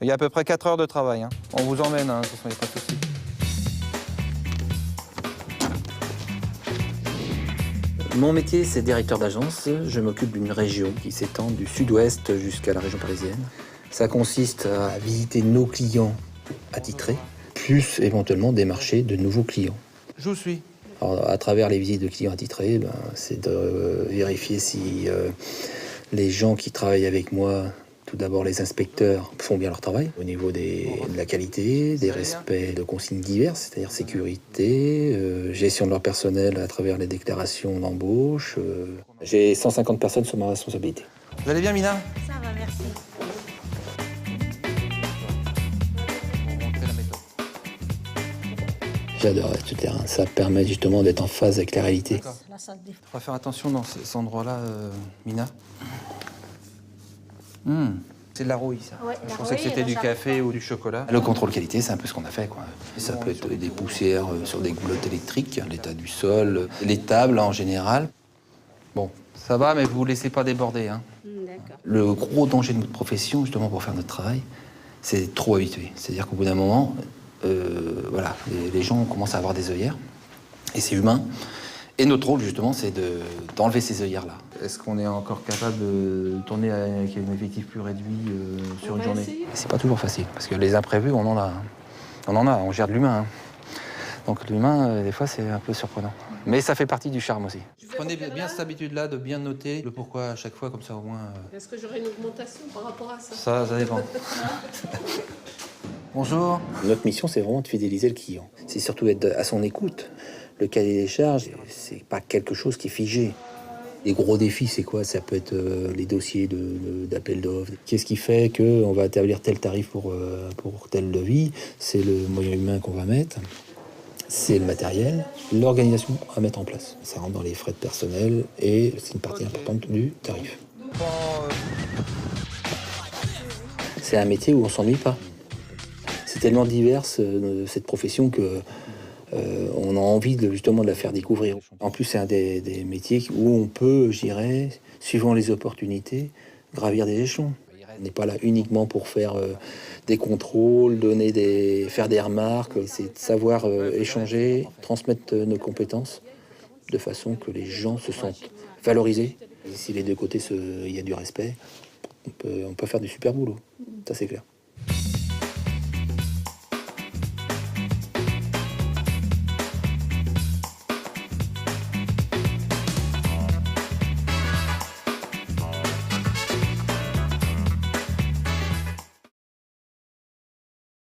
Il y a à peu près 4 heures de travail. Hein. On vous emmène, hein, de toute façon, il n'y a pas de souci. Mon métier, c'est directeur d'agence. Je m'occupe d'une région qui s'étend du sud-ouest jusqu'à la région parisienne. Ça consiste à visiter nos clients attitrés, plus éventuellement démarcher de nouveaux clients. Je vous suis. Alors, à travers les visites de clients attitrés, c'est de vérifier si les gens qui travaillent avec moi, tout d'abord les inspecteurs, font bien leur travail au niveau de la qualité, des respects de consignes diverses, c'est-à-dire sécurité, gestion de leur personnel à travers les déclarations d'embauche. J'ai 150 personnes sur ma responsabilité. Vous allez bien, Mina? Ça va, merci. J'adore ce terrain, ça permet justement d'être en phase avec la réalité. La salle des... On va faire attention dans cet endroit-là, Mina. C'est de la rouille, ça. Ouais, Je la pensais que rouille, c'était et du la café ou du chocolat. Le contrôle qualité, c'est un peu ce qu'on a fait, quoi. Ça peut être des poussières sur des goulottes électriques, l'état du sol, les tables en général. Bon, ça va, mais vous ne laissez pas déborder. Hein. D'accord. Le gros danger de notre profession, justement, pour faire notre travail, c'est d'être trop habitué. C'est-à-dire qu'au bout d'un moment, voilà, les gens commencent à avoir des œillères, et c'est humain. Et notre rôle, justement, c'est d'enlever ces œillères-là. Est-ce qu'on est encore capable de tourner avec un effectif plus réduit sur une journée? C'est pas toujours facile, parce que les imprévus, on en a. Hein. On gère de l'humain. Hein. Donc l'humain, des fois, c'est un peu surprenant. Mais ça fait partie du charme aussi. Prenez bien cette habitude-là de bien noter le pourquoi à chaque fois, comme ça au moins... Est-ce que j'aurai une augmentation par rapport à ça? Ça dépend. Bonjour. Notre mission, c'est vraiment de fidéliser le client. C'est surtout être à son écoute. Le cahier des charges, c'est pas quelque chose qui est figé. Les gros défis, c'est quoi? Ça peut être les dossiers d'appel d'offres. Qu'est-ce qui fait qu'on va établir tel tarif pour tel devis? C'est le moyen humain qu'on va mettre, c'est le matériel, l'organisation à mettre en place. Ça rentre dans les frais de personnel et c'est une partie importante du tarif. C'est un métier où on s'ennuie pas. C'est tellement divers cette profession que on a envie justement de la faire découvrir. En plus, c'est un des métiers où on peut, je dirais, suivant les opportunités, gravir des échelons. On n'est pas là uniquement pour faire des contrôles, faire des remarques. C'est de savoir échanger, transmettre nos compétences de façon que les gens se sentent valorisés. Et si les deux côtés, il y a du respect, on peut faire du super boulot. Ça, c'est clair.